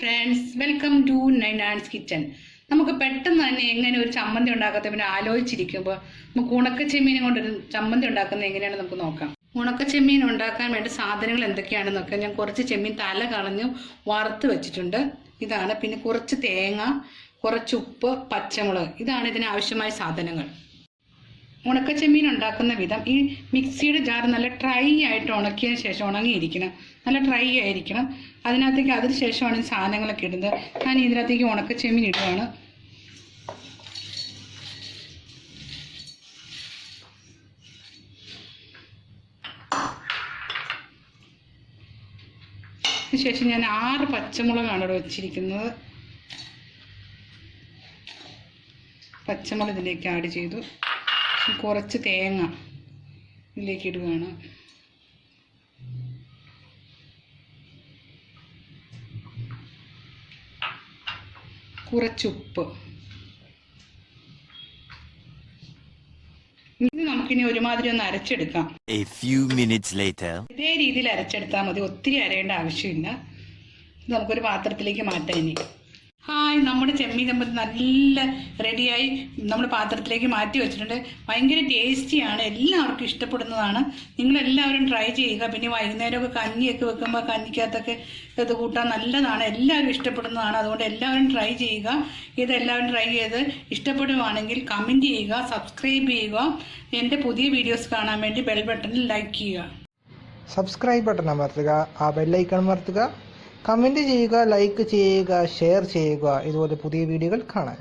friends, welcome to Nyanan's kitchen. നമുക്ക് പെട്ടെന്ന് തന്നെ എങ്ങനെ ഒരു ചമ്മന്തി ഉണ്ടാക്കാത്ത പിന്നെ ആലോചിച്ചിരിക്കുമ്പോൾ നമുക്ക് ഉണക്ക ചെമ്മീൻ കൊണ്ടൊരു ചമ്മന്തി ഉണ്ടാക്കുന്നത് എങ്ങനെയാണെന്ന് നമുക്ക് നോക്കാം. ഉണക്ക ചെമ്മീൻ ഉണ്ടാക്കാൻ വേണ്ട സാധനങ്ങൾ എന്തൊക്കെയാണെന്നൊക്കെ ഞാൻ കുറച്ച് ചെമ്മീൻ തല കളഞ്ഞു വറുത്ത് വെച്ചിട്ടുണ്ട്. ഇതാണ്. പിന്നെ കുറച്ച് തേങ്ങ, കുറച്ച് ഉപ്പ്, പച്ചമുളക്, ഇതാണ് ഇതിന് ആവശ്യമായ സാധനങ്ങൾ. ഉണക്ക ചെമ്മീൻ ഉണ്ടാക്കുന്ന വിധം ഈ മിക്സിയുടെ ജാർ നല്ല ഡ്രൈ ആയിട്ട് ഉണക്കിയതിന് ശേഷം ഉണങ്ങിയിരിക്കണം, നല്ല ഡ്രൈ ആയിരിക്കണം. അതിനകത്തേക്ക് അതിന് ശേഷമാണ് ഈ സാധനങ്ങളൊക്കെ ഇടുന്നത്. ഞാൻ ഇതിനകത്തേക്ക് ഉണക്ക ചെമ്മീൻ ഇടുകയാണ്. അതിനുശേഷം ഞാൻ 6 പച്ചമുളകാണ് ഇവിടെ വെച്ചിരിക്കുന്നത്. പച്ചമുളക് ഇതിലേക്ക് ആഡ് ചെയ്തു. കുറച്ച് തേങ്ങ ഇതിലേക്ക് ഇടുകയാണ്. കുറച്ച് ഉപ്പ്. ഇത് നമുക്കിനി ഒരുമാതിരി ഒന്ന് അരച്ചെടുക്കാം. ഇതേ രീതിയിൽ അരച്ചെടുത്താൽ മതി, ഒത്തിരി അരയേണ്ട ആവശ്യമില്ല. ഇത് നമുക്കൊരു പാത്രത്തിലേക്ക് മാറ്റാം. ഇനി ഹായ്, നമ്മുടെ ചെമ്മീൻ ചമ്മന്തി നല്ല റെഡിയായി നമ്മൾ പാത്രത്തിലേക്ക് മാറ്റി വെച്ചിട്ടുണ്ട്. ഭയങ്കര ടേസ്റ്റിയാണ്, എല്ലാവർക്കും ഇഷ്ടപ്പെടുന്നതാണ്. നിങ്ങളെല്ലാവരും ട്രൈ ചെയ്യുക. പിന്നെ വൈകുന്നേരമൊക്കെ കഞ്ഞിയൊക്കെ വെക്കുമ്പോൾ കഞ്ഞിക്കകത്തൊക്കെ ഇത് കൂട്ടാൻ നല്ലതാണ്, എല്ലാവരും ഇഷ്ടപ്പെടുന്നതാണ്. അതുകൊണ്ട് എല്ലാവരും ട്രൈ ചെയ്യുക. ഇതെല്ലാവരും ട്രൈ ചെയ്ത് ഇഷ്ടപ്പെടുവാണെങ്കിൽ കമൻറ്റ് ചെയ്യുക, സബ്സ്ക്രൈബ് ചെയ്യുക. എൻ്റെ പുതിയ വീഡിയോസ് കാണാൻ വേണ്ടി ബെൽ ബട്ടണിൽ ലൈക്ക് ചെയ്യുക. സബ്സ്ക്രൈബ് ബട്ടൺ അമർത്തുക, ആ ബെല്ലൈക്കൺ അമർത്തുക. കമൻറ്റ് ചെയ്യുക, ലൈക്ക് ചെയ്യുക, ഷെയർ ചെയ്യുക. ഇതുപോലെ പുതിയ വീഡിയോകൾ കാണാൻ.